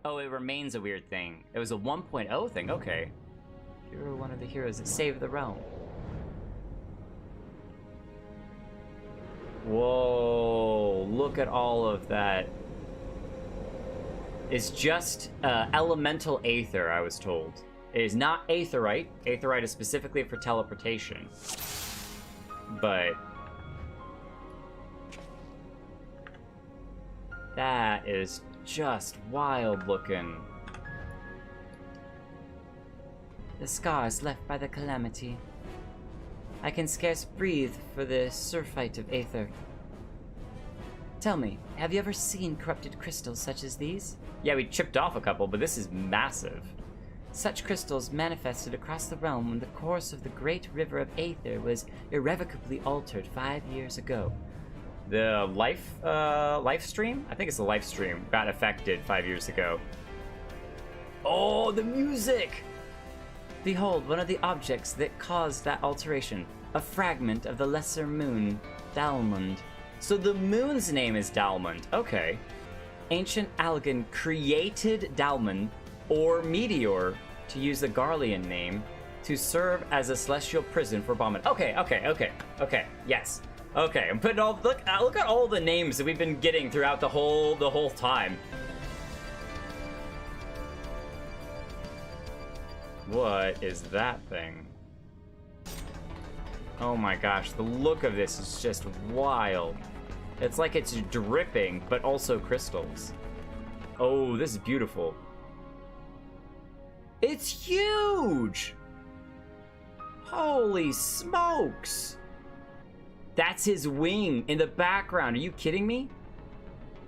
Oh, it remains a weird thing. It was a 1.0 thing, okay. You were one of the heroes that saved the realm. Whoa, look at all of that. It's just elemental aether, I was told. It is not aetherite. Aetherite is specifically for teleportation. But that is just wild looking. The scars left by the Calamity. I can scarce breathe for the surfeit of aether. Tell me, have you ever seen corrupted crystals such as these? Yeah, we chipped off a couple, but this is massive. Such crystals manifested across the realm when the course of the great river of aether was irrevocably altered 5 years ago. The life stream? I think it's the life stream got affected 5 years ago. Oh, the music! Behold, one of the objects that caused that alteration. A fragment of the lesser moon, Dalamud. So the moon's name is Dalamud. Okay. Ancient Allagan created Dalamud, or Meteor, to use the Garlean name, to serve as a celestial prison for Bahamut. Okay, yes. Okay, I'm putting all, look at all the names that we've been getting throughout the whole time. What is that thing? Oh my gosh, the look of this is just wild. It's like it's dripping, but also crystals. Oh, this is beautiful. It's huge! Holy smokes! That's his wing in the background. Are you kidding me?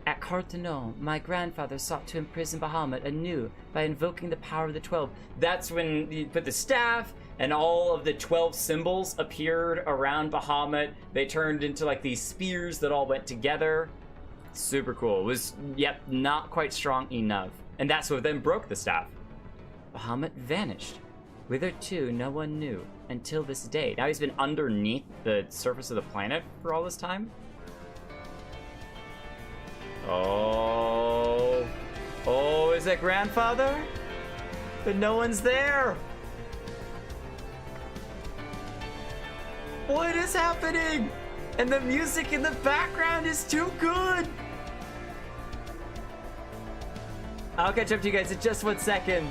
At Carthano, my grandfather sought to imprison Bahamut anew by invoking the power of the 12. That's when you put the staff, and all of the 12 symbols appeared around Bahamut. They turned into like these spears that all went together. Super cool. It was, yep, not quite strong enough. And that's what then broke the staff. Bahamut vanished. Whither to, no one knew, until this day. Now he's been underneath the surface of the planet for all this time. Oh. Oh, is that grandfather? But no one's there. What is happening? And the music in the background is too good. I'll catch up to you guys in just 1 second.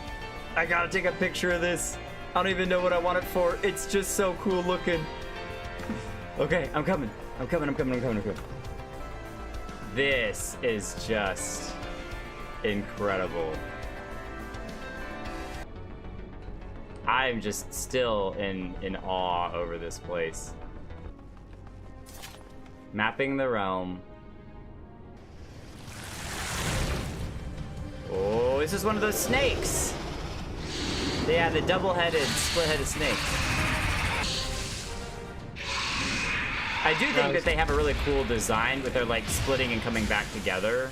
I gotta take a picture of this. I don't even know what I want it for. It's just so cool looking. Okay, I'm coming. This is just incredible. I'm just still in awe over this place. Mapping the realm. Oh, this is one of those snakes. Yeah, the double-headed, split-headed snakes. I do think that they have a really cool design with their like splitting and coming back together.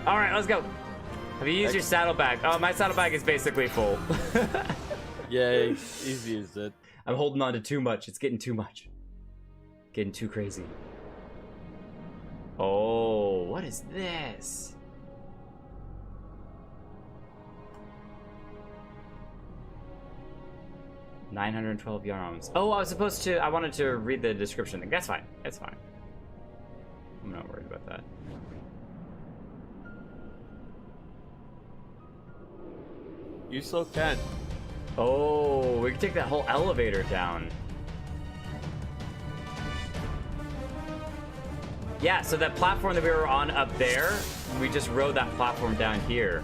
All right, let's go. Have you used your saddlebag? Oh, my saddlebag is basically full. Yeah, he's used it. I'm holding on to too much. It's getting too much. Getting too crazy. Oh, what is this? $912 yarns. Oh, I wanted to read the description thing. That's fine. That's fine. I'm not worried about that. You still can. Oh, we can take that whole elevator down. Yeah, so that platform that we were on up there, we just rode that platform down here.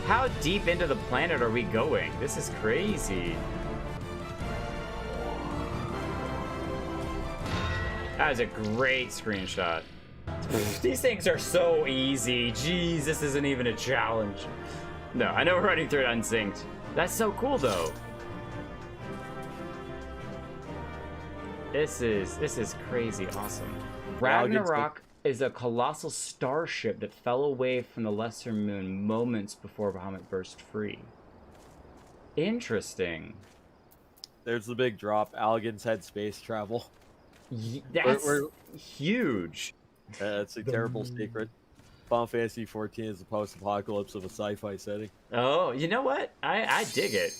How deep into the planet are we going? This is crazy. That is a great screenshot. These things are so easy. Jeez, this isn't even a challenge. No, I know we're running through it unsynced. That's so cool, though. This is crazy awesome. Ragnarok is a colossal starship that fell away from the lesser moon moments before Bahamut burst free. Interesting. There's the big drop. Allagan's had space travel. That's huge. It's a terrible secret. Final Fantasy 14 is the post-apocalypse of a sci-fi setting. Oh, you know what? I dig it.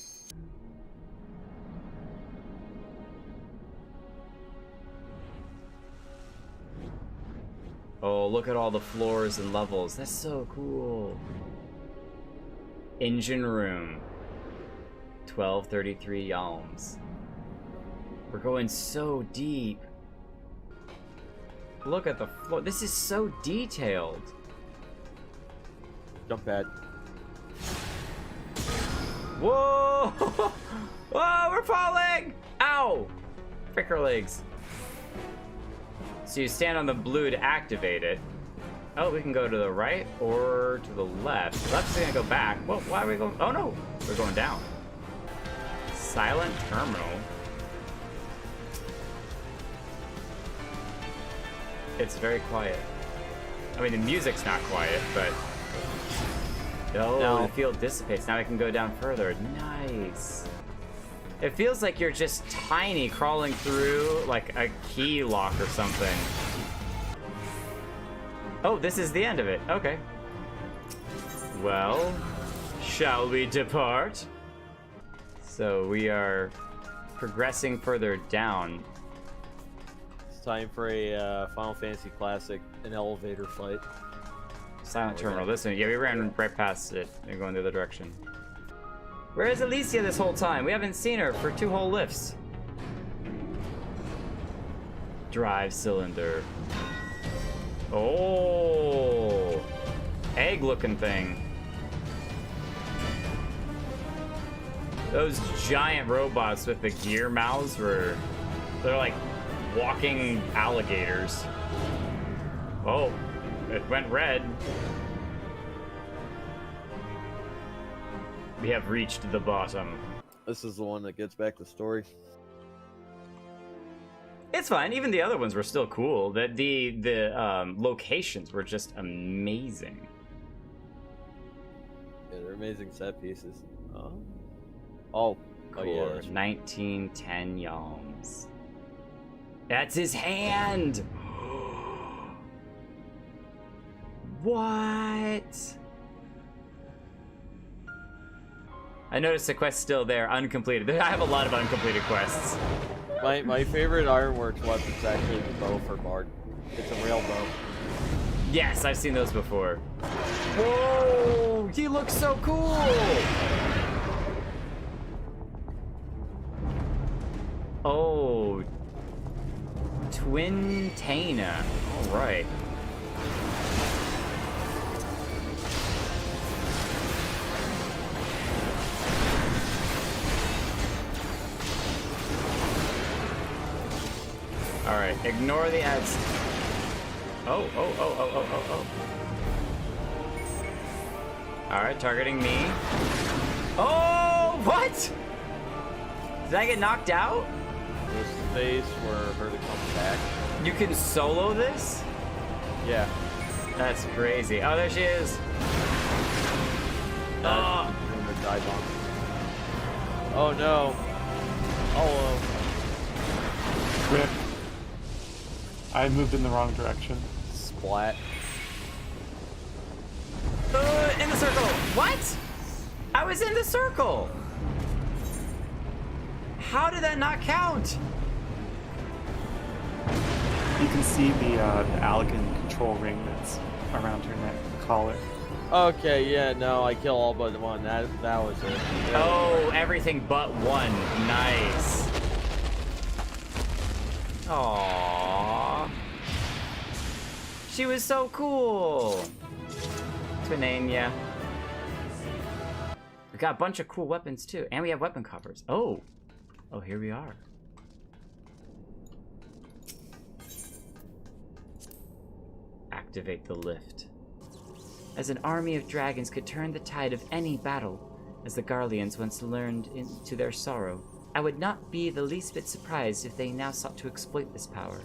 Oh, look at all the floors and levels. That's so cool. Engine room. 1233 yalms. We're going so deep. Look at the floor. This is so detailed. Jump pad. Whoa! Whoa, we're falling! Ow! Fricker legs. So you stand on the blue to activate it. Oh, we can go to the right or to the left. Left's gonna go back. Well, why are we going? Oh no, we're going down. Silent terminal. It's very quiet. I mean, the music's not quiet, but... Oh, No. the field dissipates. Now I can go down further. Nice. It feels like you're just tiny crawling through, like, a key lock or something. Oh, this is the end of it. Okay. Well, shall we depart? So we are progressing further down. It's time for a Final Fantasy Classic, an elevator fight. Silent terminal. Listen, yeah, we ran right past it. They're going the other direction. Where is Alicia this whole time? We haven't seen her for 2 whole lifts. Drive cylinder. Oh, egg-looking thing. Those giant robots with the gear mouths they're like walking alligators. Oh, it went red. We have reached the bottom. This is the one that gets back the story. It's fine. Even the other ones were still cool. The locations were just amazing. Yeah, they're amazing set pieces. Oh, Cool. yeah. That's 1910 yalms. That's his hand. What? I noticed the quest's still there, uncompleted. I have a lot of uncompleted quests. My favorite Ironworks weapon is actually the bow for Bard. It's a rail bow. Yes, I've seen those before. Whoa! He looks so cool! Oh. Twin Tana. Alright. Alright, ignore the ads. Oh. Alright, targeting me. Oh, what? Did I get knocked out? There's space for her to come back. You can solo this? Yeah. That's crazy. Oh, there she is. Her dive bomb. Oh no. Oh. Rip. I moved in the wrong direction. Splat. In the circle. What? I was in the circle. How did that not count? You can see the Allagan control ring that's around her neck collar. Okay, yeah, no, I kill all but one. That was it. Yeah. Oh, everything but one. Nice. Aww. She was so cool. Twinania. We got a bunch of cool weapons too, and we have weapon covers. Oh, here we are. Activate the lift. As an army of dragons could turn the tide of any battle, as the Garleans once learned to their sorrow, I would not be the least bit surprised if they now sought to exploit this power.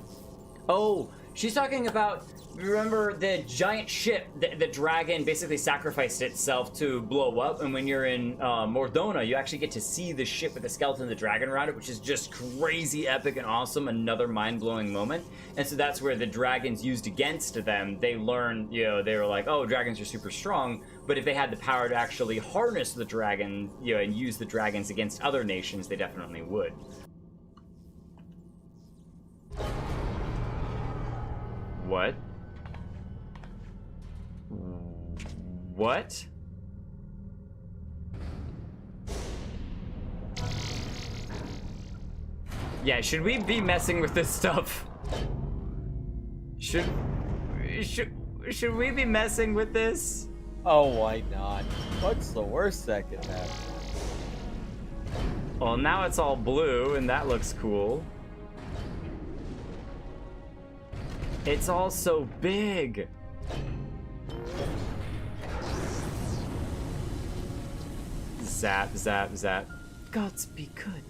Oh, she's talking about, remember the giant ship the dragon basically sacrificed itself to blow up, and when you're in Mordona, you actually get to see the ship with the skeleton of the dragon around it, which is just crazy epic and awesome, another mind-blowing moment. And so that's where the dragons used against them, they learned, you know, they were like, oh, dragons are super strong, but if they had the power to actually harness the dragon, you know, and use the dragons against other nations, they definitely would. What? What? Yeah, should we be messing with this stuff? Should we be messing with this? Oh, why not? What's the worst that can happen? Well, now it's all blue, and that looks cool. It's all so big. Zap, zap, zap. Gods be good.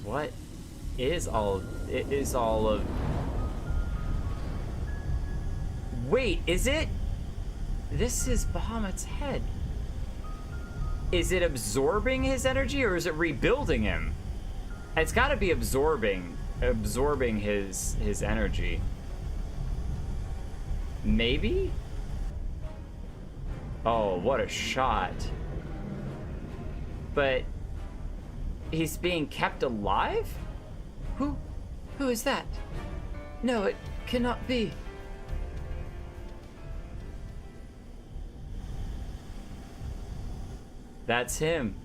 What is all? It is all of. Wait, is it? This is Bahamut's head. Is it absorbing his energy, or is it rebuilding him? It's got to be absorbing his energy. Maybe? Oh, what a shot. But he's being kept alive? Who is that? No, it cannot be. That's him.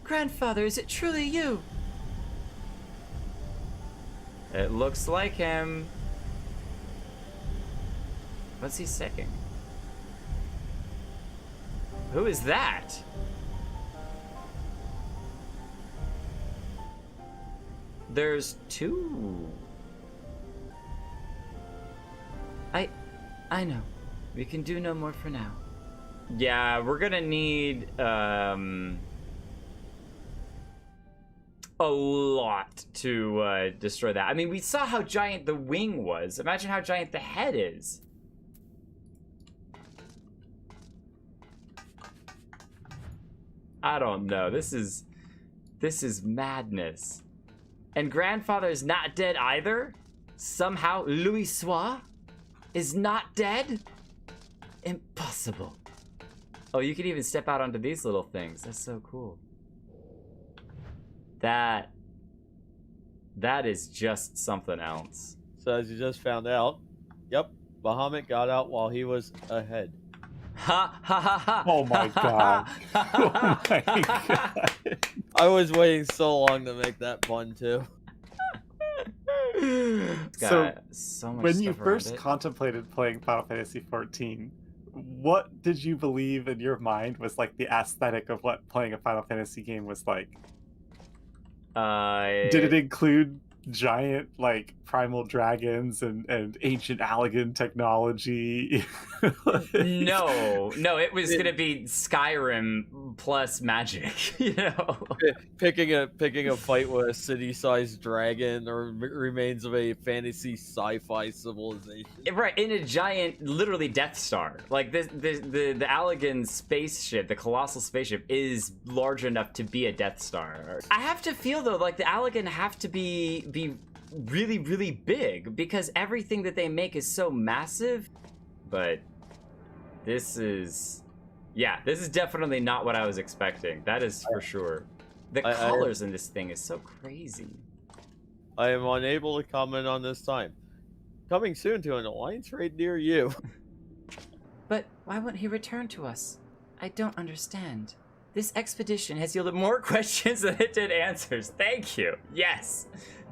Grandfather, is it truly you? It looks like him. What's he saying? Who is that? There's two. I know. We can do no more for now. Yeah, we're gonna need a lot to destroy that. I mean, we saw how giant the wing was. Imagine how giant the head is. I don't know. This is madness. And grandfather is not dead either? Somehow Louis Soir is not dead? Impossible. Oh, you can even step out onto these little things. That's so cool. That is just something else. So as you just found out, yep, Bahamut got out while he was ahead. Ha ha ha ha! Oh my god! Oh my god! I was waiting so long to make that pun too. So much when you stuff around first it. contemplated playing Final Fantasy XIV, what did you believe in your mind was like the aesthetic of what playing a Final Fantasy game was like? Did it include giant like primal dragons and ancient Allagan technology? No, it was gonna be Skyrim plus magic, you know. Picking a fight with a city-sized dragon or remains of a fantasy sci-fi civilization. Right, in a giant, literally Death Star. Like the Allagan spaceship, the colossal spaceship, is large enough to be a Death Star. I have to feel though, like the Allagan have to be really, really big because everything that they make is so massive. But this is definitely not what I was expecting. That is for sure. The colors in this thing is so crazy. I am unable to comment on this time. Coming soon to an alliance raid near you. But why wouldn't he return to us? I don't understand. This expedition has yielded more questions than it did answers. Thank you. Yes,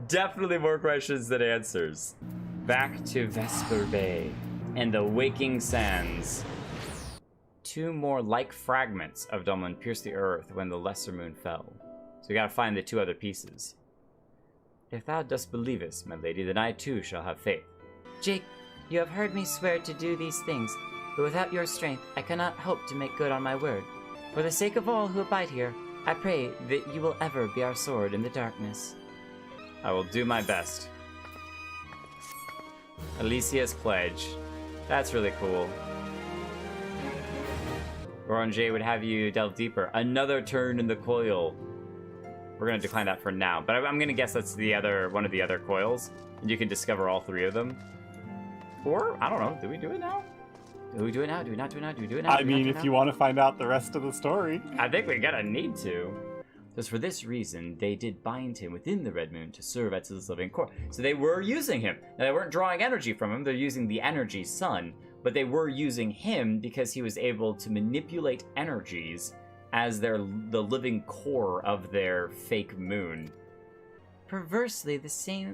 definitely more questions than answers. Back to Vesper Bay and the Waking Sands. Two more like fragments of Dalamud pierced the earth when the lesser moon fell. So we gotta find the two other pieces. If thou dost believest, my lady, then I too shall have faith. Jake, you have heard me swear to do these things, but without your strength I cannot hope to make good on my word. For the sake of all who abide here, I pray that you will ever be our sword in the darkness. I will do my best. Alicia's Pledge. That's really cool. Goron J would have you delve deeper. Another turn in the coil. We're gonna decline that for now, but I'm gonna guess that's the other one of the other coils, and you can discover all 3 of them. Or I don't know. Do we do it now? Do we do it now? Do we not do it now? Do we do it now? I mean, if you want to find out the rest of the story. I think we gotta need to. Because for this reason, they did bind him within the Red Moon to serve as his living core. So they were using him. Now, they weren't drawing energy from him. They're using the energy sun. But they were using him because he was able to manipulate energies as the living core of their fake moon. Perversely, the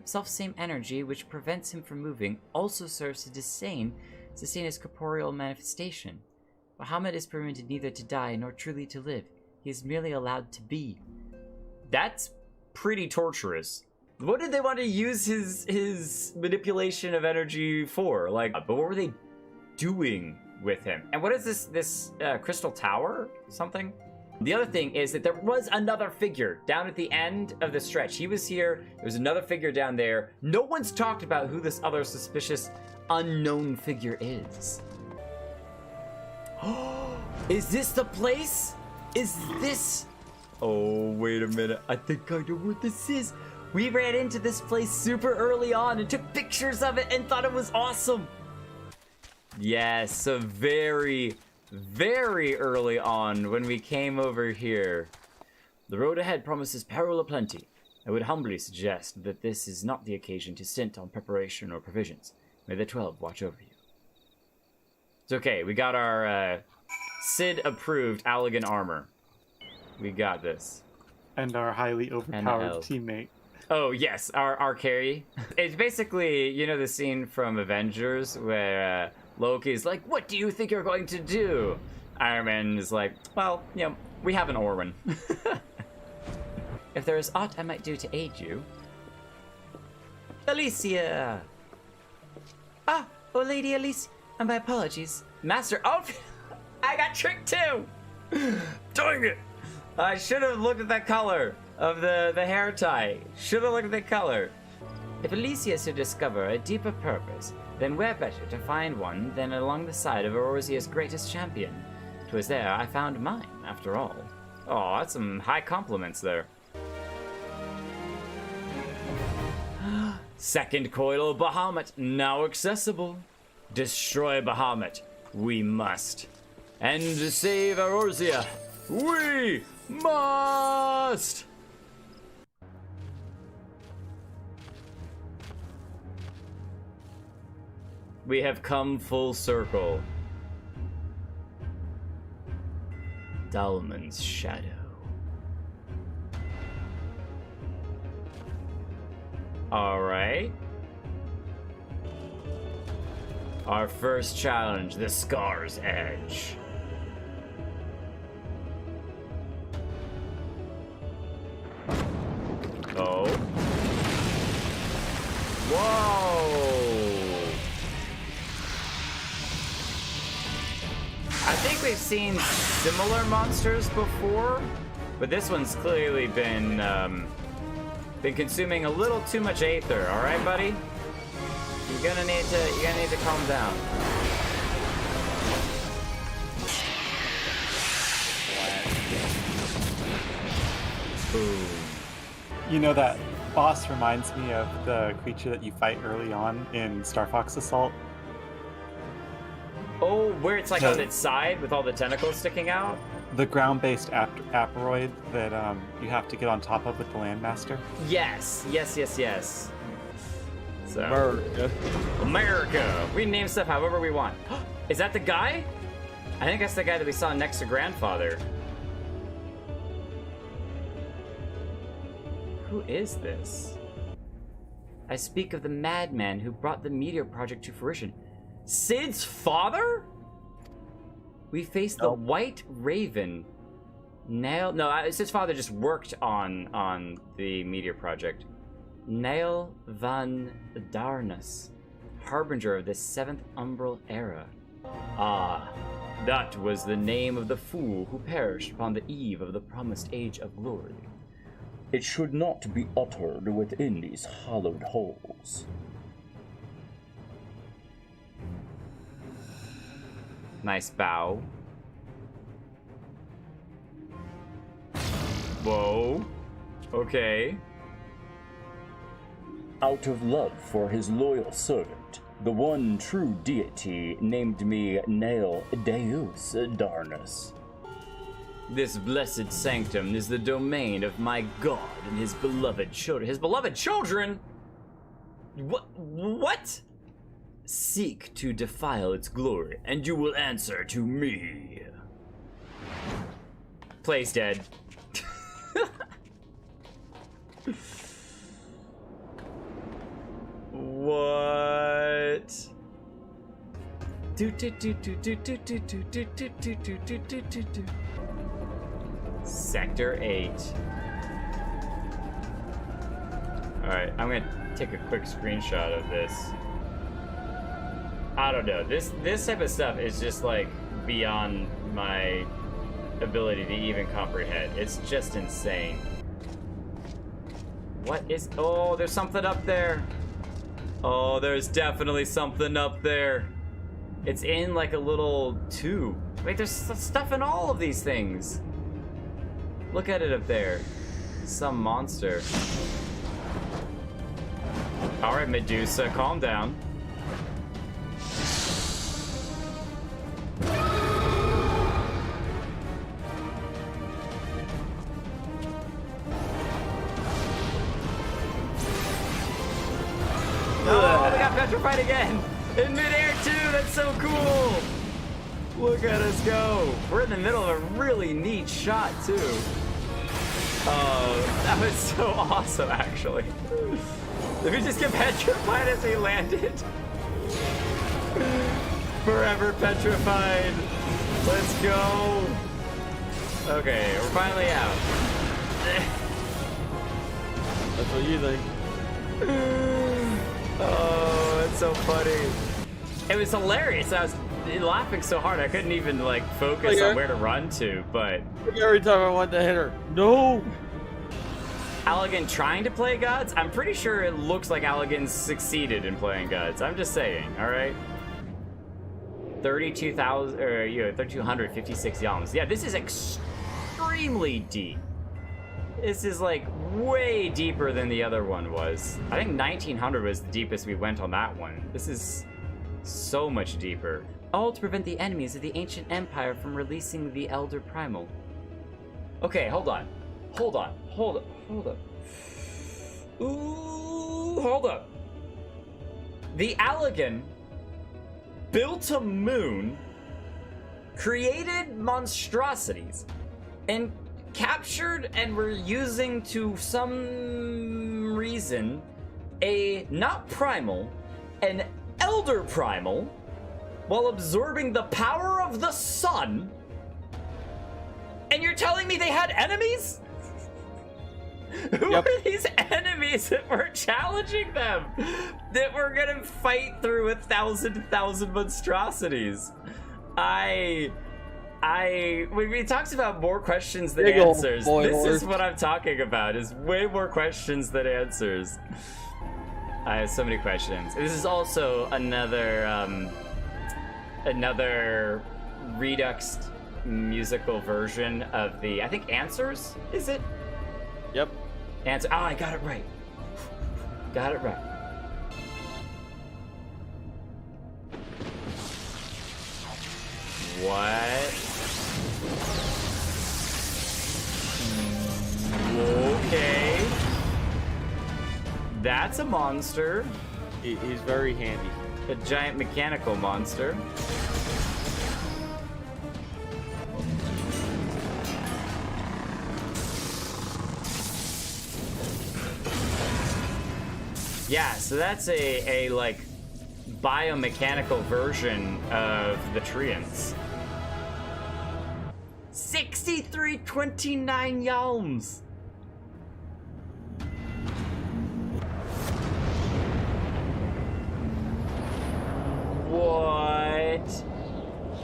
self-same energy which prevents him from moving also serves to sustain his corporeal manifestation. Bahamut is permitted neither to die nor truly to live. He is merely allowed to be. That's pretty torturous. What did they want to use his manipulation of energy for? Like, but what were they doing with him? And what is this crystal tower? Something? The other thing is that there was another figure down at the end of the stretch. He was here. There was another figure down there. No one's talked about who this other suspicious unknown figure is. Is this the place? Is this... Oh, wait a minute. I think I know what this is. We ran into this place super early on and took pictures of it and thought it was awesome. Yes, so very, very early on when we came over here. The road ahead promises peril aplenty. I would humbly suggest that this is not the occasion to stint on preparation or provisions. May the 12 watch over you. It's okay, we got our Cid-approved Allagan armor. We got this. And our highly overpowered teammate. Oh, yes, our carry. It's basically, you know the scene from Avengers where Loki's like, what do you think you're going to do? Iron Man is like, well, you know, we have an Orwin. If there is aught I might do to aid you... Alicia! Ah, oh Lady Alicia, and my apologies. Master, oh, I got tricked too! Dang it! I should have looked at that color of the hair tie. Should have looked at the color. If Alicia is to discover a deeper purpose, then where better to find one than along the side of Eorzea's greatest champion? 'Twas there I found mine, after all. Oh, that's some high compliments there. Second coil of Bahamut, now accessible. Destroy Bahamut, we must. And to save Eorzea, we must! We have come full circle. Dalamud's shadow. Alright. Our first challenge, the Scar's Edge. Oh. Whoa! I think we've seen similar monsters before, but this one's clearly been consuming a little too much aether. All right, buddy. You're gonna need to calm down. Boom. You know, that boss reminds me of the creature that you fight early on in Star Fox Assault. Oh, where it's like on its side with all the tentacles sticking out? The ground-based aperoid that you have to get on top of with the Landmaster. Yes. So, America! We name stuff however we want. Is that the guy? I think that's the guy that we saw next to Grandfather. Who is this? I speak of the madman who brought the Meteor Project to fruition. Cid's father? We faced the White Raven. No, Cid's father just worked on the Meteor Project. Nail van Darnus, harbinger of the 7th Umbral era. Ah, that was the name of the fool who perished upon the eve of the promised Age of Glory. It should not be uttered within these hallowed halls. Nice bow. Whoa. Okay. Out of love for his loyal servant, the one true deity named me Nail Deus Darnus. This blessed sanctum is the domain of my God and his beloved children. His beloved children? What? Seek to defile its glory, and you will answer to me. Play's dead. What? Sector 8. Alright, I'm gonna take a quick screenshot of this. I don't know. This type of stuff is just like beyond my ability to even comprehend. It's just insane. What is... Oh, there's something up there. Oh, there's definitely something up there. It's in like a little tube. Wait, there's stuff in all of these things. Look at it up there. Some monster. Alright, Medusa, calm down. Oh, we got petrified again! In midair too, that's so cool! Look at us go! We're in the middle of a really neat shot too. Oh, that was so awesome actually. Did we just get petrified as we landed? Forever petrified. Let's go. Okay, we're finally out. That's what you think. Oh, that's so funny. It was hilarious. I was laughing so hard I couldn't even like focus on where to run to, but Every time I want to hit her, no! Allagan trying to play gods? I'm pretty sure it looks like Allagan succeeded in playing gods. I'm just saying, alright? 32,000, or 3,256 yalms. Yeah, this is extremely deep. This is like way deeper than the other one was. I think 1,900 was the deepest we went on that one. This is so much deeper. All to prevent the enemies of the ancient empire from releasing the Elder Primal. Okay, hold on. Hold up. Ooh, hold up. The Allagan built a moon, created monstrosities, and captured and were using to some reason a not primal, an elder primal, while absorbing the power of the sun. And you're telling me they had enemies? Who Yep. are these enemies that were challenging them? That were gonna fight through 1,000 monstrosities? When he talks about more questions than Big ol' answers, boilers. this is what I'm talking about, is way more questions than answers. I have so many questions. This is also another reduxed musical version of the, I think, Answers, is it? Yep. Answer. Ah, I got it right. Got it right. What? Okay. That's a monster. He's very handy. A giant mechanical monster. Yeah, so that's a like biomechanical version of the Treants. 6329 yalms. What?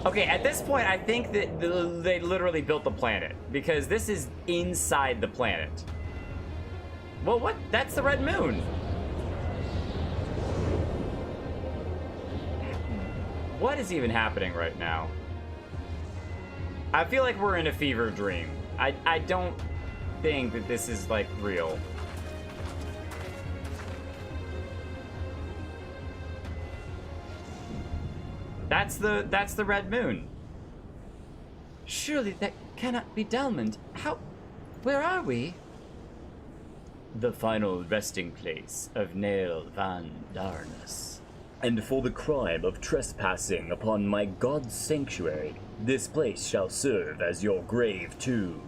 Okay, at this point, I think that they literally built the planet, because this is inside the planet. Well, what? That's the red moon. What is even happening right now? I feel like we're in a fever dream. I don't think that this is, like, real. That's the red moon. Surely that cannot be Dalamud. How... where are we? The final resting place of Nail van Darnus. And for the crime of trespassing upon my god's sanctuary, this place shall serve as your grave too.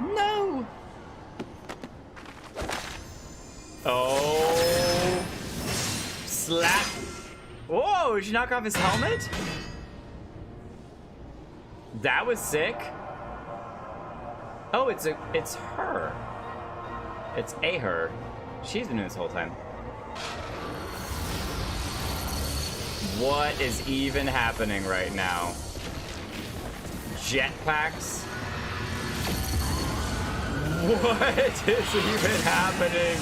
No! Oh! Slap! Whoa, did you knock off his helmet? That was sick. Oh, it's her. It's a her. She's been doing this whole time. What is even happening right now? Jetpacks? What is even happening?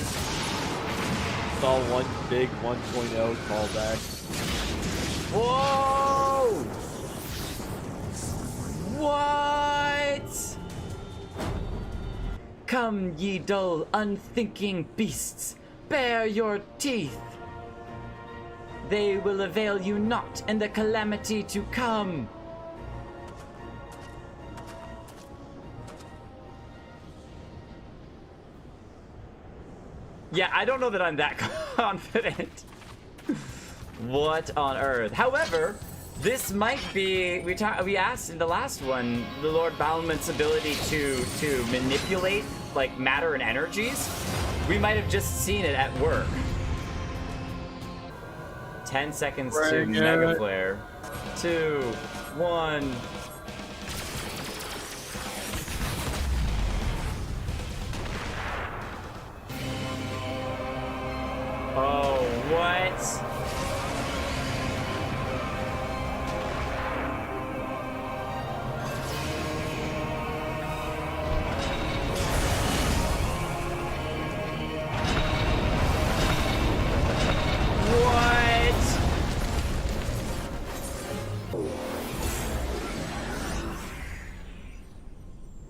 It's all one big 1.0 callback. Whoa! What? Come, ye dull, unthinking beasts, bare your teeth. They will avail you not in the calamity to come. Yeah, I don't know that I'm that confident. What on earth? However, this might be, we asked in the last one, the Lord Balamut's ability to manipulate, like, matter and energies. We might have just seen it at work. 10 seconds to Mega Flare. 2, 1. Oh, what?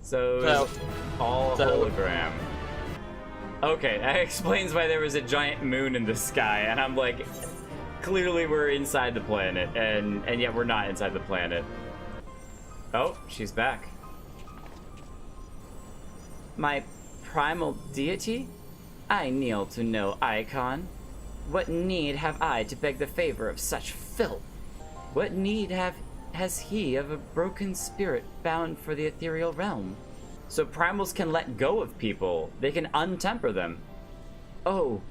So, all hologram. Okay, that explains why there was a giant moon in the sky, and I'm like, clearly we're inside the planet, and yet we're not inside the planet. Oh, she's back. My primal deity? I kneel to no icon. What need have I to beg the favor of such filth? What need has he of a broken spirit bound for the ethereal realm? So primals can let go of people. They can untemper them. Oh,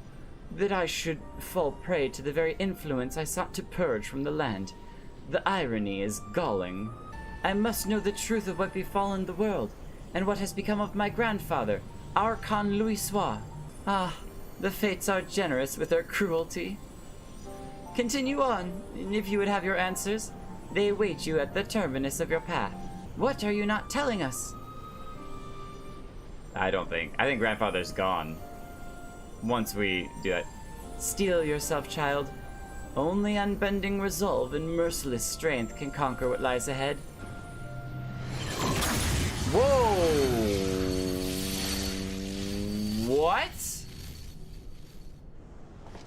that I should fall prey to the very influence I sought to purge from the land. The irony is galling. I must know the truth of what befallen the world, and what has become of my grandfather, Archon Louisois. Ah, the fates are generous with their cruelty. Continue on, and if you would have your answers, they await you at the terminus of your path. What are you not telling us? I think grandfather's gone. Once we do that. Steel yourself, child. Only unbending resolve and merciless strength can conquer what lies ahead. Whoa! What?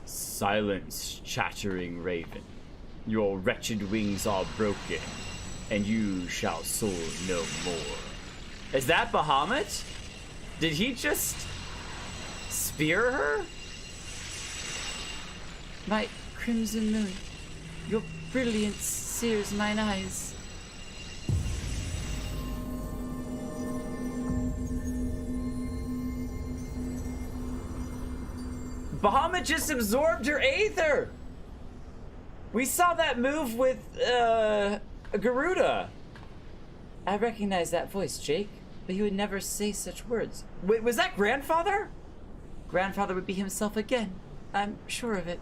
Silence, chattering raven. Your wretched wings are broken, and you shall soar no more. Is that Bahamut? Did he just spear her? My crimson moon, your brilliance sears mine eyes. Bahamut just absorbed your aether! We saw that move with, Garuda. I recognize that voice, Jake, but he would never say such words. Wait, was that grandfather? Grandfather would be himself again. I'm sure of it.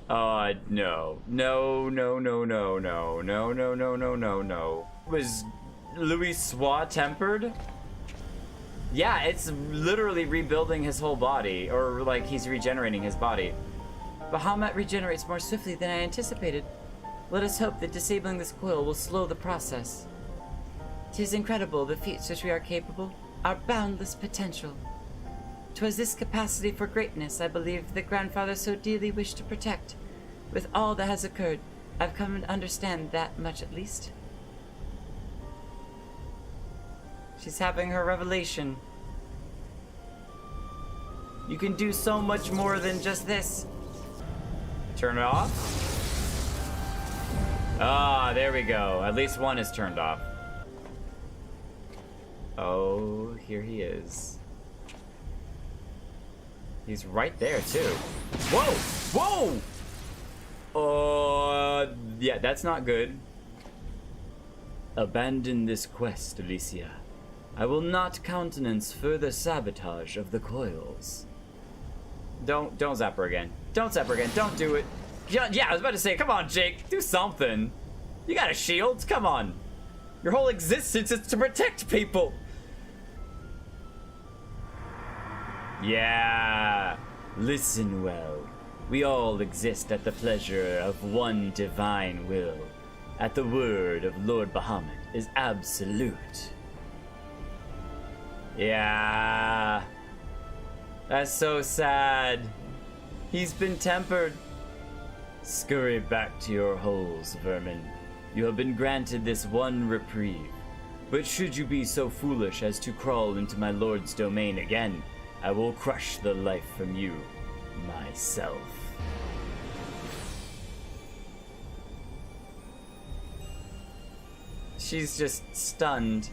No. No, no, no, no, no, no, no, no, no, no, no, no. Was Louis Sois tempered? Yeah, it's literally rebuilding his whole body, or like he's regenerating his body. Bahamut regenerates more swiftly than I anticipated. Let us hope that disabling this coil will slow the process. 'Tis incredible the feats which we are capable, our boundless potential. 'Twas this capacity for greatness I believe that grandfather so dearly wished to protect. With all that has occurred, I've come to understand that much at least. She's having her revelation. You can do so much more than just this. Turn it off? Ah, there we go. At least one is turned off. Oh, here he is. He's right there, too. Whoa! Whoa! Yeah, that's not good. Abandon this quest, Alicia. I will not countenance further sabotage of the coils. Don't zap her again. Don't zap her again. Don't do it. Yeah, I was about to say, come on, Jake. Do something. You got a shield. Come on. Your whole existence is to protect people. Yeah. Listen well. We all exist at the pleasure of one divine will. At the word of Lord Bahamut is absolute. Yeah. That's so sad. He's been tempered. Scurry back to your holes, vermin. You have been granted this one reprieve. But should you be so foolish as to crawl into my lord's domain again, I will crush the life from you myself. She's just stunned.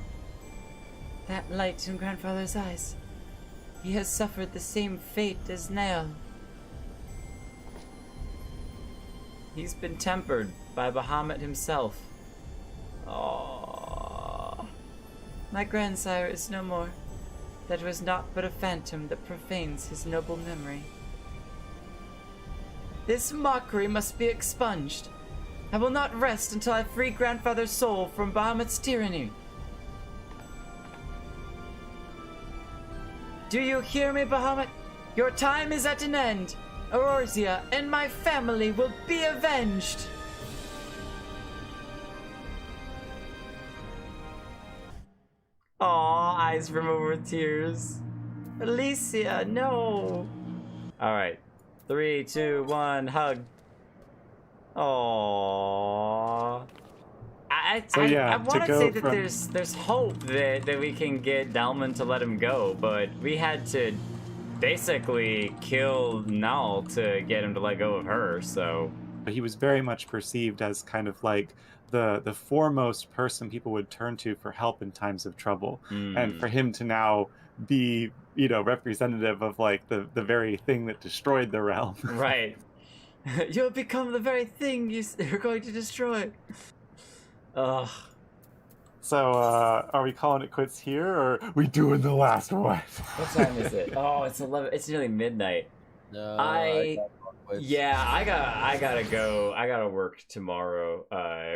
That light in grandfather's eyes. He has suffered the same fate as Nael. He's been tempered by Bahamut himself. Aww. My grandsire is no more. That was not but a phantom that profanes his noble memory. This mockery must be expunged. I will not rest until I free grandfather's soul from Bahamut's tyranny. Do you hear me, Bahamut? Your time is at an end. Aurorsia and my family will be avenged. Aw, eyes remove with tears. Alicia, no. Alright. 3, 2, 1, hug. Aww. I want to say that there's hope that we can get Dalamud to let him go, but we had to basically kill Null to get him to let go of her, so... He was very much perceived as kind of like the foremost person people would turn to for help in times of trouble. And for him to now be, representative of like the very thing that destroyed the realm. Right. You'll become the very thing you're going to destroy. Ugh. So, are we calling it quits here, or are we doing the last one? What time is it? Oh, it's 11. It's nearly midnight. No, I gotta go. I gotta work tomorrow,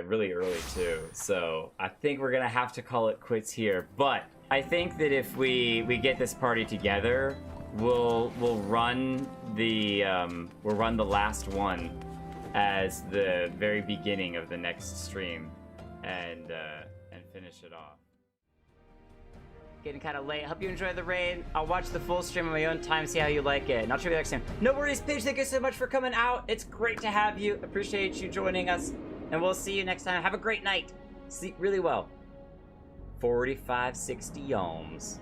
really early too. So I think we're gonna have to call it quits here. But I think that if we get this party together, we'll run the last one as the very beginning of the next stream, and finish it off. Getting kind of late. Hope you enjoyed the raid. I'll watch the full stream on my own time, see how you like it, and I'll show you next time. No worries, Paige. Thank you so much for coming out. It's great to have you. Appreciate you joining us, and we'll see you next time. Have a great night. Sleep really well. 4560 yawns.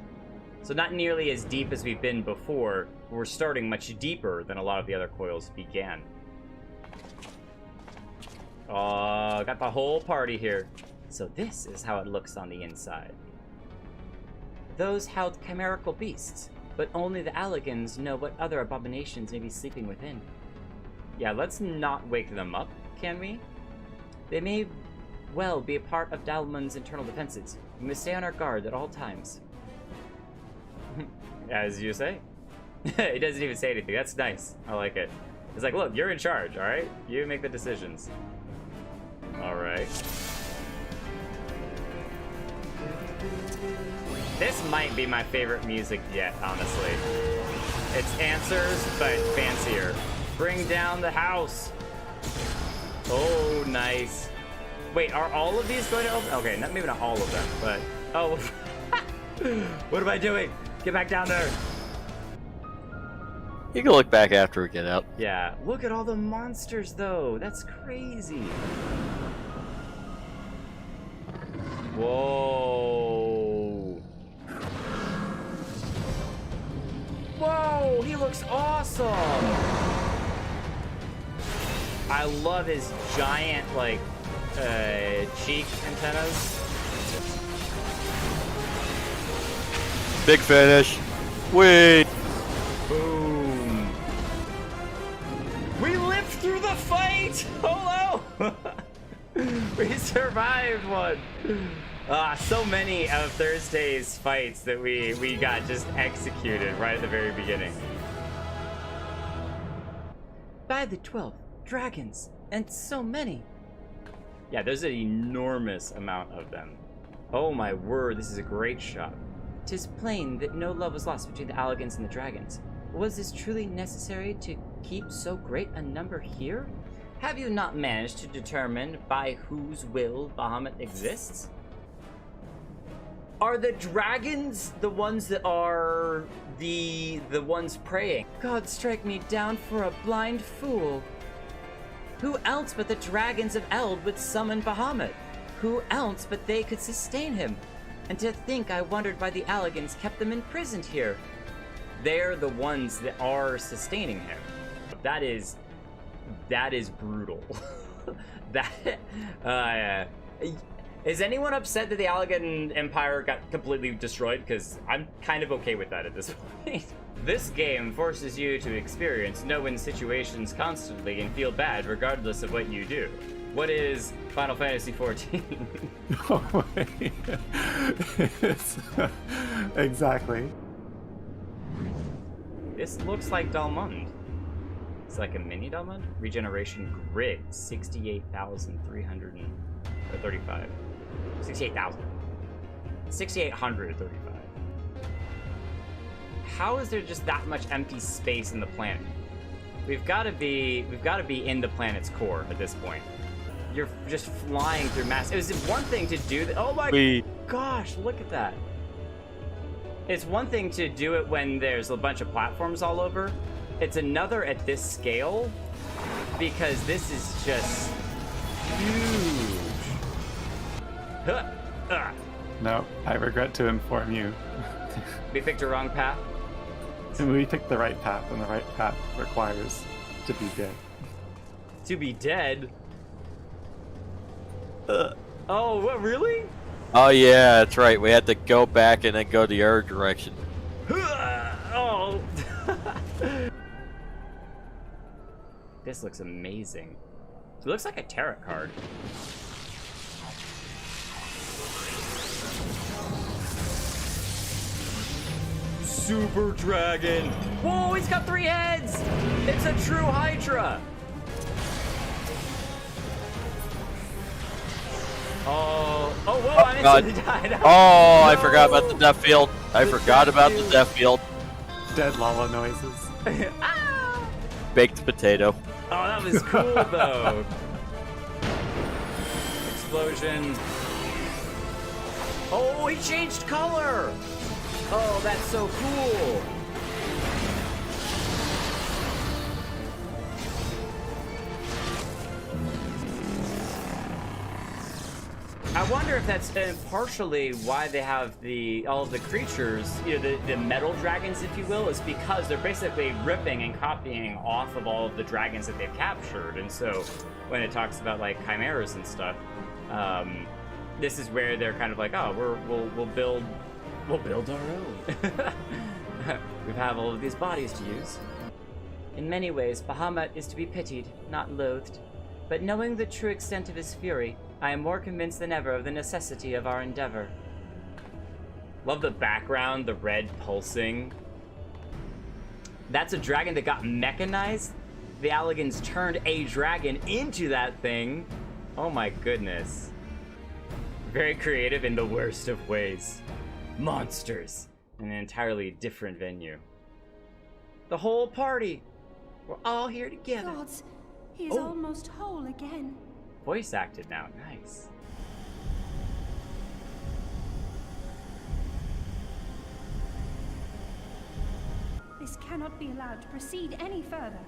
So not nearly as deep as we've been before. We're starting much deeper than a lot of the other coils began. Got the whole party here. So this is how it looks on the inside. Those held chimerical beasts, but only the Allagans know what other abominations may be sleeping within. Yeah, let's not wake them up, can we? They may well be a part of Dalamud's internal defenses. We must stay on our guard at all times. As you say. He doesn't even say anything. That's nice. I like it. It's like, look, you're in charge, alright? You make the decisions. Alright. This might be my favorite music yet, honestly. It's answers, but fancier. Bring down the house. Oh, nice. Wait, are all of these going to open? Okay, maybe not all of them, but... Oh, what am I doing? Get back down there. You can look back after we get out. Yeah, look at all the monsters, though. That's crazy. Whoa. Whoa, he looks awesome. I love his giant, like, cheek antennas. Big finish. Wait. Boom. We lived through the fight. Hello. We survived one. So many of Thursday's fights that we got just executed right at the very beginning. By the 12 dragons, and so many. Yeah, there's an enormous amount of them. Oh my word, this is a great shot. 'Tis plain that no love was lost between the Allagans and the dragons. Was this truly necessary to keep so great a number here? Have you not managed to determine by whose will Bahamut exists? Are the dragons the ones that are the ones praying? God strike me down for a blind fool. Who else but the dragons of Eld would summon Bahamut? Who else but they could sustain him? And to think I wondered why the Allagans kept them imprisoned here. They're the ones that are sustaining him. That is brutal. Is anyone upset that the Allagan Empire got completely destroyed? Because I'm kind of okay with that at this point. This game forces you to experience no-win situations constantly and feel bad regardless of what you do. What is Final Fantasy XIV? Oh, wait. Exactly. This looks like Dalamud. It's like a mini Dalamud? Regeneration grid, 68,335. 68,000. 6,835. How is there just that much empty space in the planet? We've got to be in the planet's core at this point. You're just flying through mass. It was one thing to do that. Oh my gosh, look at that. It's one thing to do it when there's a bunch of platforms all over. It's another at this scale because this is just huge. No, I regret to inform you. We picked a wrong path. We picked the right path, and the right path requires to be dead. To be dead? Oh, what, really? Oh yeah, that's right. We had to go back and then go the other direction. Oh. This looks amazing. It looks like a tarot card. Super Dragon! Whoa, he's got 3 heads! It's a true Hydra! Oh, whoa, I instantly died. Oh, I forgot about the death field. I forgot about the death field. Dead lava noises. Ah! Baked potato. Oh, that was cool, though. Explosion. Oh, he changed color! Oh, that's so cool! I wonder if that's partially why they have all of the creatures, you know, the metal dragons, if you will, is because they're basically ripping and copying off of all of the dragons that they've captured. And so when it talks about like chimeras and stuff, this is where they're kind of like, oh, we'll build our own. We have all of these bodies to use. In many ways, Bahamut is to be pitied, not loathed. But knowing the true extent of his fury, I am more convinced than ever of the necessity of our endeavor. Love the background, the red pulsing. That's a dragon that got mechanized. The Allagans turned a dragon into that thing. Oh my goodness. Very creative in the worst of ways. Monsters in an entirely different venue. The whole party. We're all here together. Gods, he is almost whole again. Voice acted now. Nice. This cannot be allowed to proceed any further.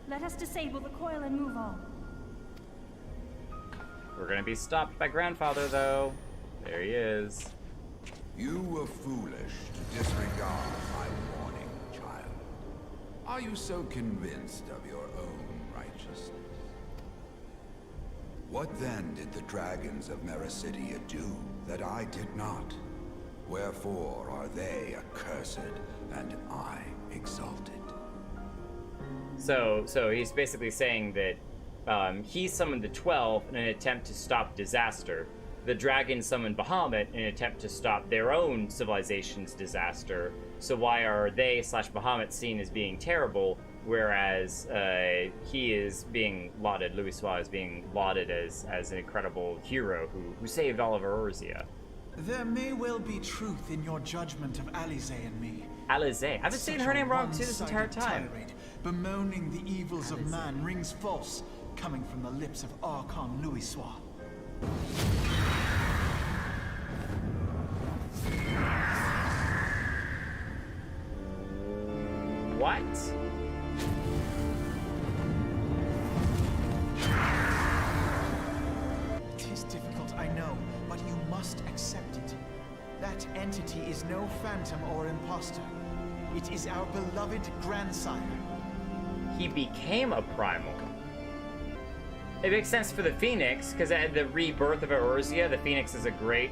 Let us disable the coil and move on. We're gonna be stopped by Grandfather, though. There he is. You were foolish to disregard my warning, child. Are you so convinced of your own righteousness? What then did the dragons of Mericidia do that I did not? Wherefore are they accursed and I exalted? So he's basically saying that he summoned the 12 in an attempt to stop disaster. The dragons summoned Bahamut in an attempt to stop their own civilization's disaster. So why are they / Bahamut seen as being terrible, whereas he is being lauded, Louisoix is being lauded as an incredible hero who saved all of Eorzea? There may well be truth in your judgment of Alize and me. Alize. I've been saying her name wrong too this entire time. Tirade, bemoaning the evils of man rings false, coming from the lips of Archon Louisoix. What? It is difficult, I know, but you must accept it. That entity is no phantom or imposter. It is our beloved grandsire. He became a primal. It makes sense for the Phoenix, because at the rebirth of Eorzea, the Phoenix is a great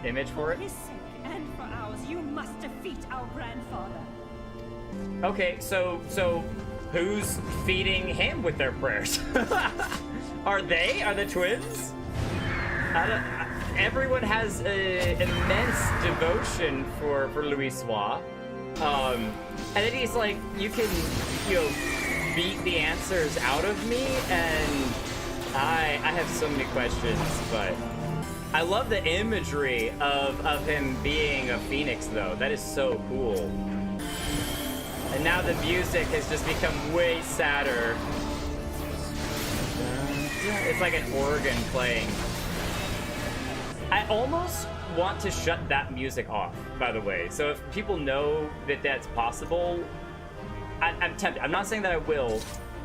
image for it. For his sake and for ours, you must defeat our grandfather. Okay, so who's feeding him with their prayers? Are the twins? Everyone has an immense devotion for Louisoix. And then he's like, you can, beat the answers out of me, and I have so many questions, but I love the imagery of him being a phoenix, though. That is so cool. And now the music has just become way sadder. It's like an organ playing. I almost want to shut that music off, by the way. So if people know that that's possible, I'm tempted. I'm not saying that I will,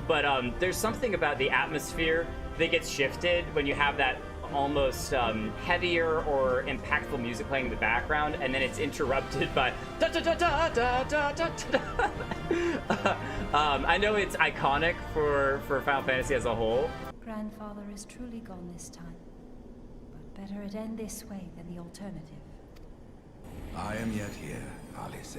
but there's something about the atmosphere that gets shifted when you have that almost heavier or impactful music playing in the background, and then it's interrupted by da da da da da da da da. I know it's iconic for Final Fantasy as a whole. Grandfather is truly gone this time. But better it end this way than the alternative. I am yet here, Alize,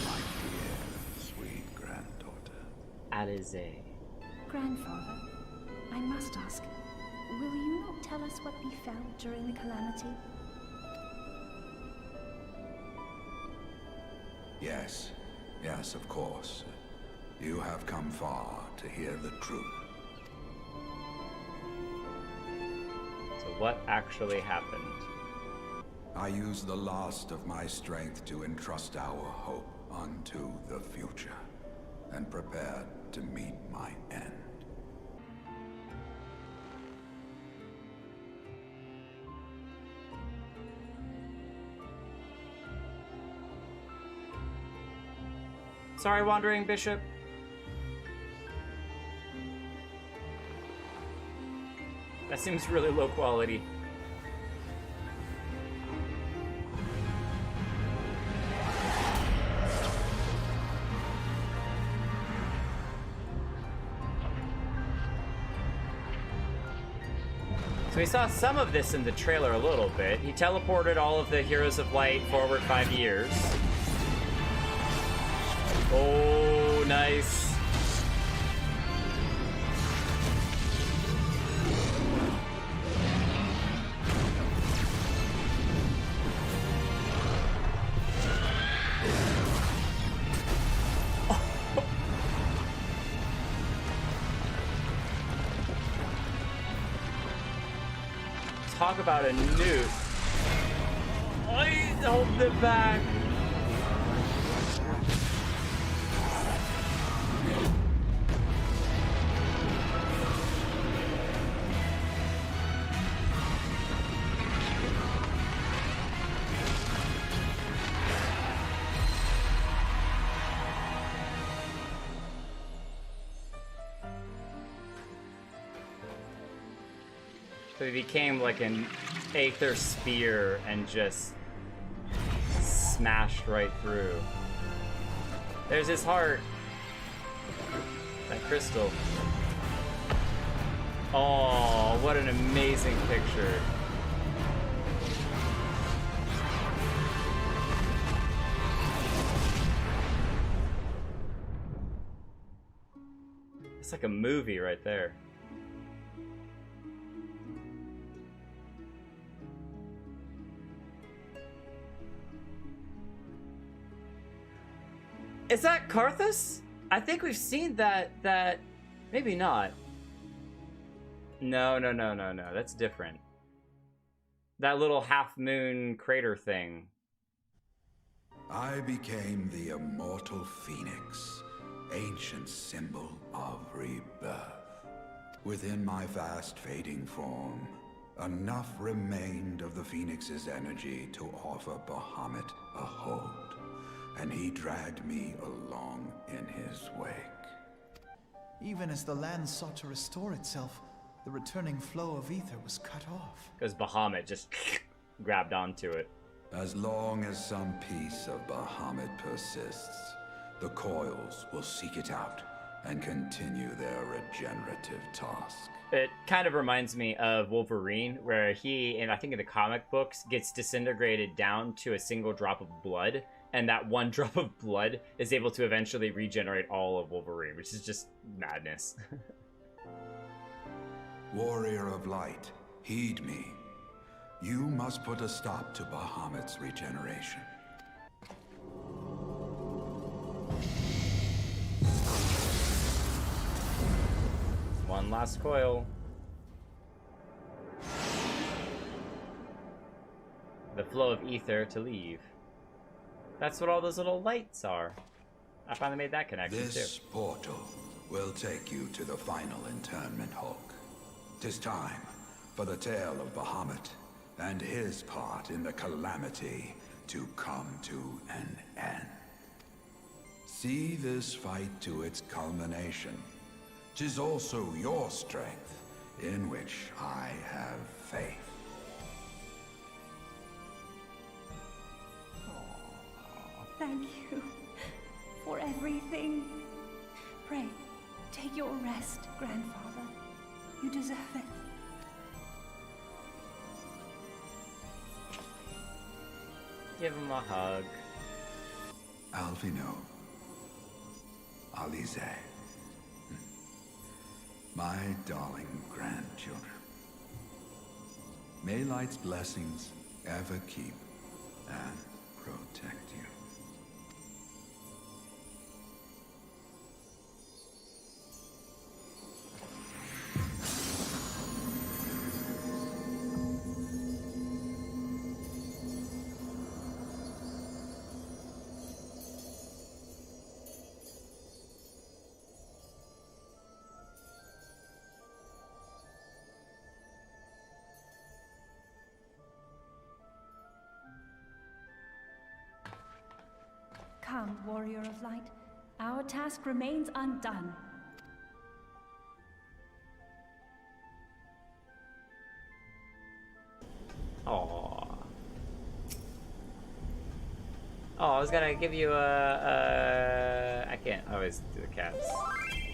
my dear, sweet granddaughter. Alize. Grandfather, I must ask, will you not tell us what befell during the calamity? Yes, of course. You have come far to hear the truth. So what actually happened? I used the last of my strength to entrust our hope unto the future, and prepared to meet my end. Sorry, Wandering Bishop. That seems really low quality. So we saw some of this in the trailer a little bit. He teleported all of the Heroes of Light forward 5 years. Oh, nice. talk about a nuke. Oh, he's holding it back. So he became like an aether spear and just smashed right through. There's his heart. That crystal. Oh, what an amazing picture. It's like a movie right there. Is that Karthus? I think we've seen that, maybe not. No, that's different. That little half-moon crater thing. I became the immortal phoenix, ancient symbol of rebirth. Within my fast fading form, enough remained of the phoenix's energy to offer Bahamut a hold. And he dragged me along in his wake. Even as the land sought to restore itself, the returning flow of ether was cut off. Because Bahamut just grabbed onto it. As long as some piece of Bahamut persists, the Coils will seek it out and continue their regenerative task. It kind of reminds me of Wolverine, where he, and I think in the comic books, gets disintegrated down to a single drop of blood. And that one drop of blood is able to eventually regenerate all of Wolverine, which is just madness. Warrior of Light, heed me. You must put a stop to Bahamut's regeneration. One last coil. The flow of ether to leave. That's what all those little lights are. I finally made that connection This too. portal will take you to the final internment hulk. 'Tis time for the tale of Bahamut and his part in the calamity to come to an end. See this fight to its culmination. 'Tis also your strength in which I have faith. Thank you for everything. Pray, take your rest, Grandfather. You deserve it. Give him a hug. Alvino. Alize. My darling grandchildren. May Light's blessings ever keep and protect you. Come, Warrior of Light. Our task remains undone. Aww. Oh, I was gonna give you a I can't always do the cats.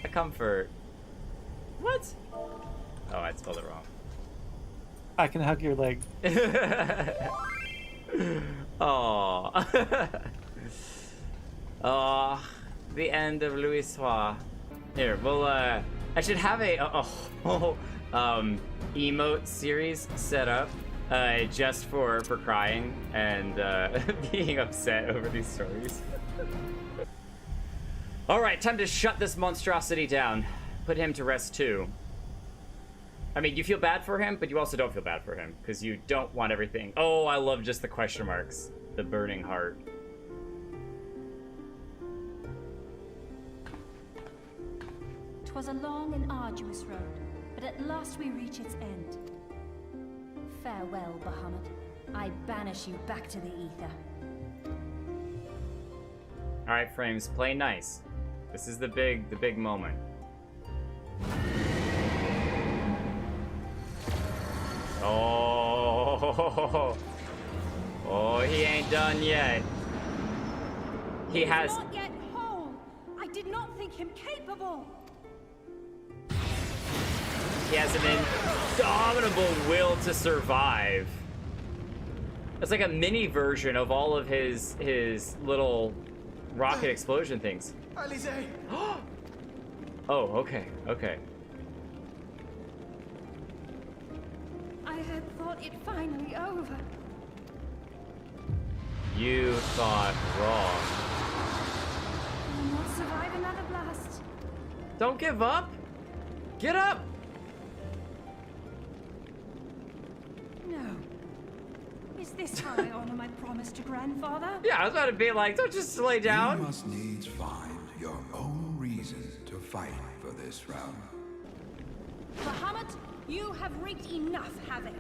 A comfort. What? Oh, I spelled it wrong. I can hug your leg. Aww. Oh, the end of Louis Soir. Here, well, I should have a whole emote series set up just for crying and being upset over these stories. All right, time to shut this monstrosity down. Put him to rest too. I mean, you feel bad for him, but you also don't feel bad for him, because you don't want everything. Oh, I love just the question marks. The burning heart. 'Twas a long and arduous road, but at last we reach its end. Farewell, Bahamut. I banish you back to the ether. Alright, Frames, play nice. This is the big moment. Oh, oh, he ain't done yet. He has. Not yet whole. I did not think him capable. He has an indomitable will to survive. It's like a mini version of all of his little rocket explosion things. Alize! Oh, okay, okay. I had thought it finally over. You thought wrong. I will not survive another blast. Don't give up. Get up. No. Is this how I honor my promise to grandfather? Yeah, I was about to be like, don't just lay down. You must needs find your own reason to fight for this realm. Bahamut, you have wreaked enough havoc.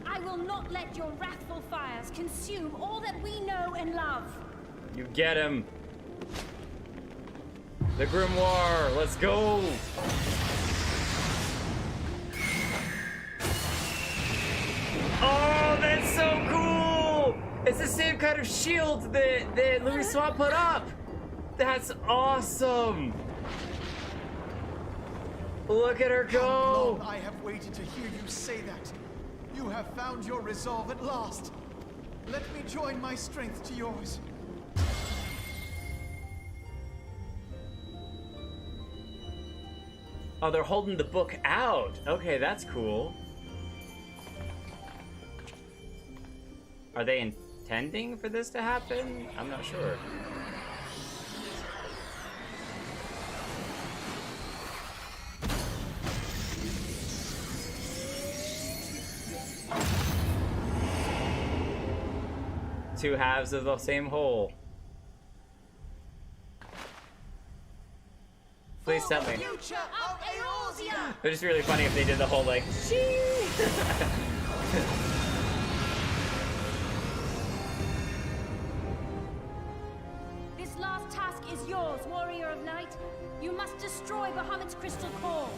I will not let your wrathful fires consume all that we know and love. You get him. The Grimoire, let's go. Oh, that's so cool. It's the same kind of shield that Louis Swat put up. That's awesome. Look at her How go. long I have waited to hear you say that. You have found your resolve at last. Let me join my strength to yours. Oh, they're holding the book out. Okay, that's cool. Are they intending for this to happen? I'm not sure. Two halves of the same whole. Please tell me. Future of Eorzea! It'd just be really funny if they did the whole like, This last task is yours, Warrior of Light. You must destroy Bahamut's crystal core.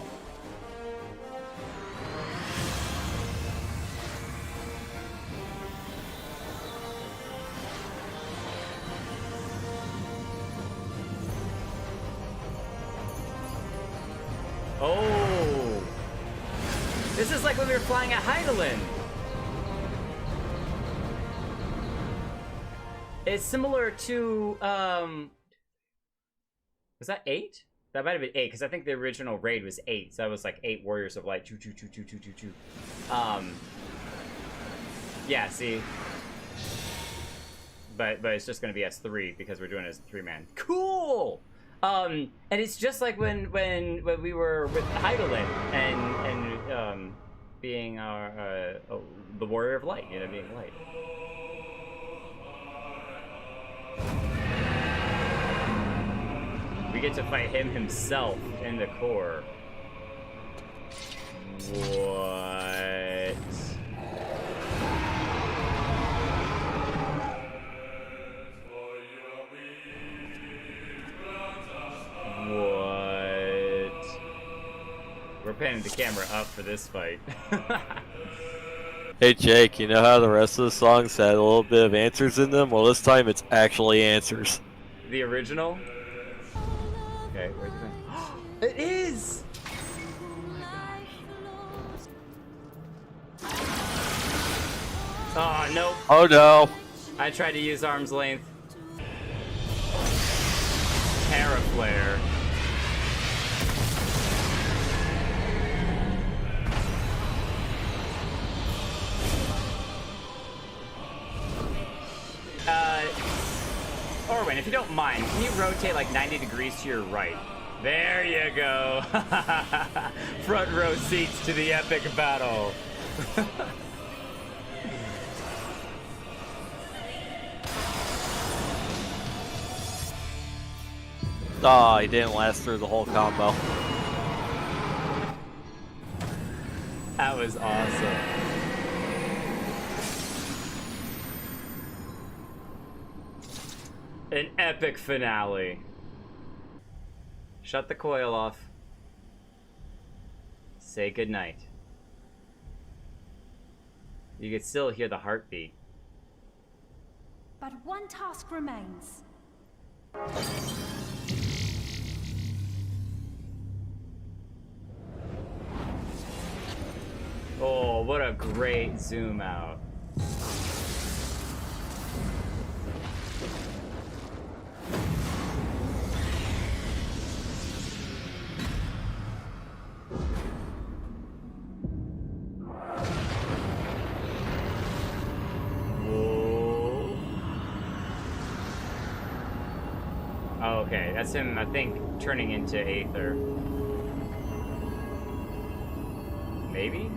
Oh! This is like when we were flying at Heidelin. It's similar to, was that 8? That might have been 8, because I think the original raid was 8, so that was like 8 Warriors of Light. Yeah, see? But it's just gonna be S3, because we're doing it as a 3-man. Cool! And it's just like when we were with Heidelin and being our the Warrior of Light, you know, being light. We get to fight him himself in the core. What? What? We're panning the camera up for this fight. Hey Jake, you know how the rest of the songs had a little bit of answers in them? Well, this time it's actually answers. The original? Okay, where's it going? It is! Oh, nope. Oh no. I tried to use arm's length. Terraflare. Orwin, if you don't mind, can you rotate like 90 degrees to your right? There you go. Front row seats to the epic battle. Oh, he didn't last through the whole combo. That was awesome. An epic finale. Shut the coil off. Say goodnight. You can still hear the heartbeat. But one task remains. Oh, what a great zoom out. Whoa. Oh, okay, that's him, I think, turning into Aether. Maybe?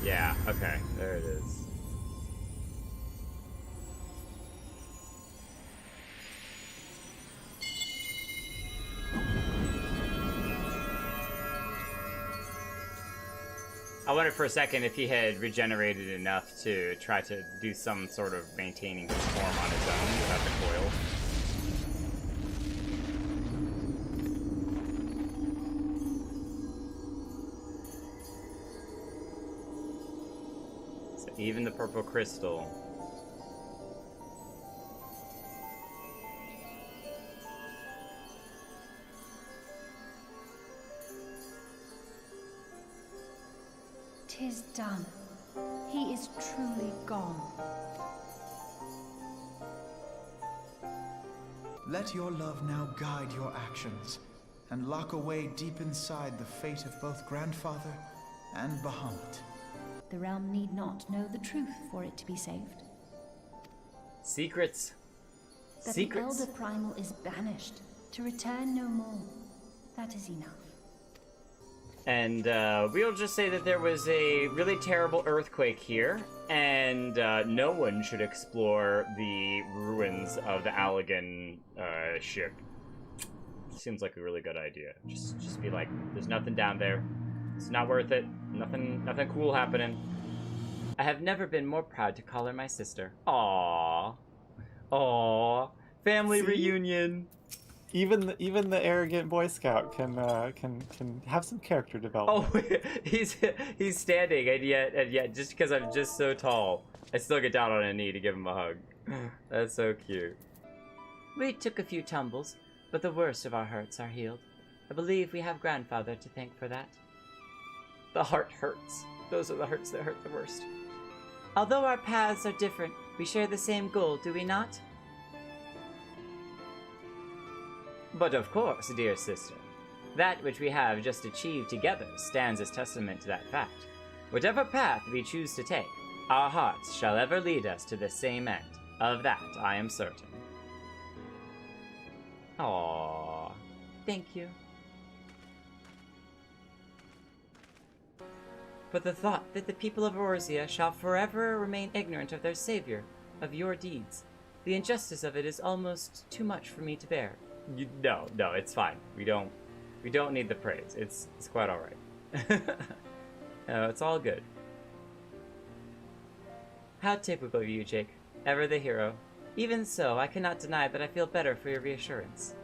Yeah, okay, there it is. I wondered for a second if he had regenerated enough to try to do some sort of maintaining his form on his own without the coil. So even the purple crystal. Tis done. He is truly gone. Let your love now guide your actions, and lock away deep inside the fate of both Grandfather and Bahamut. The realm need not know the truth for it to be saved. Secrets. That Secrets. the Elder Primal is banished, to return no more. That is enough. And we'll just say that there was a really terrible earthquake here, and no one should explore the ruins of the Allagan ship. Seems like a really good idea. Just be like, there's nothing down there. It's not worth it. Nothing cool happening. I have never been more proud to call her my sister. Aww. Aww. Family reunion. Even the arrogant Boy Scout can have some character development. Oh, he's standing, and yet, just because I'm just so tall, I still get down on a knee to give him a hug. That's so cute. We took a few tumbles, but the worst of our hurts are healed. I believe we have Grandfather to thank for that. The heart hurts. Those are the hurts that hurt the worst. Although our paths are different, we share the same goal, do we not? But of course, dear sister, that which we have just achieved together stands as testament to that fact. Whatever path we choose to take, our hearts shall ever lead us to the same end. Of that I am certain. Aww. Thank you. But the thought that the people of Orzia shall forever remain ignorant of their savior, of your deeds, the injustice of it is almost too much for me to bear. No, it's fine. We don't need the praise. It's quite all right. No, it's all good. How typical of you, Jake. Ever the hero. Even so, I cannot deny that I feel better for your reassurance.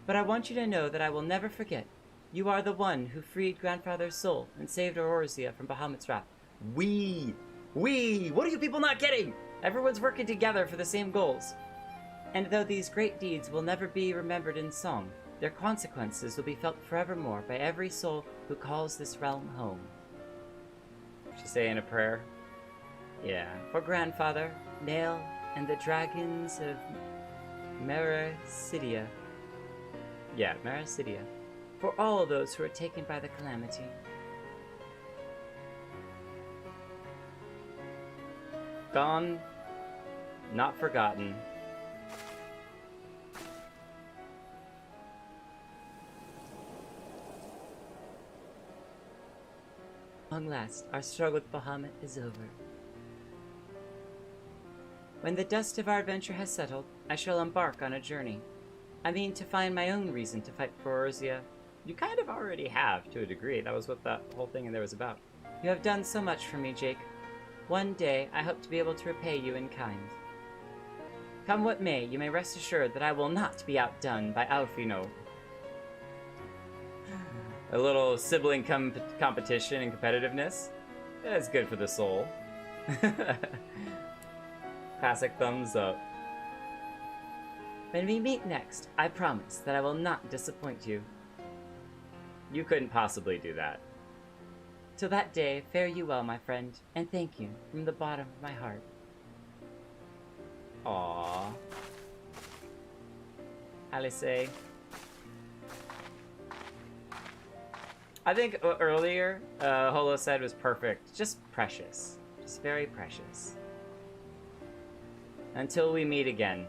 But I want you to know that I will never forget. You are the one who freed Grandfather's soul and saved Orzia from Bahamut's wrath. We! What are you people not getting? Everyone's working together for the same goals. And though these great deeds will never be remembered in song, their consequences will be felt forevermore by every soul who calls this realm home. She's saying a prayer? Yeah. For Grandfather, Nail, and the dragons of Mericidia. Yeah, Mericidia. For all those who are taken by the Calamity. Gone, not forgotten. Long last, our struggle with Bahamut is over. When the dust of our adventure has settled, I shall embark on a journey. I mean to find my own reason to fight for Eorzea. You kind of already have, to a degree. That was what that whole thing in there was about. You have done so much for me, Jake. One day, I hope to be able to repay you in kind. Come what may, you may rest assured that I will not be outdone by Alfino. A little sibling competition and competitiveness. That's good for the soul. Classic thumbs up. When we meet next, I promise that I will not disappoint you. You couldn't possibly do that. Till that day, fare you well, my friend, and thank you from the bottom of my heart. Aww. Alice. I think earlier, Holo said was perfect. Just precious. Just very precious. Until we meet again.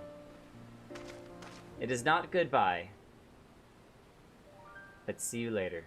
It is not goodbye. But see you later.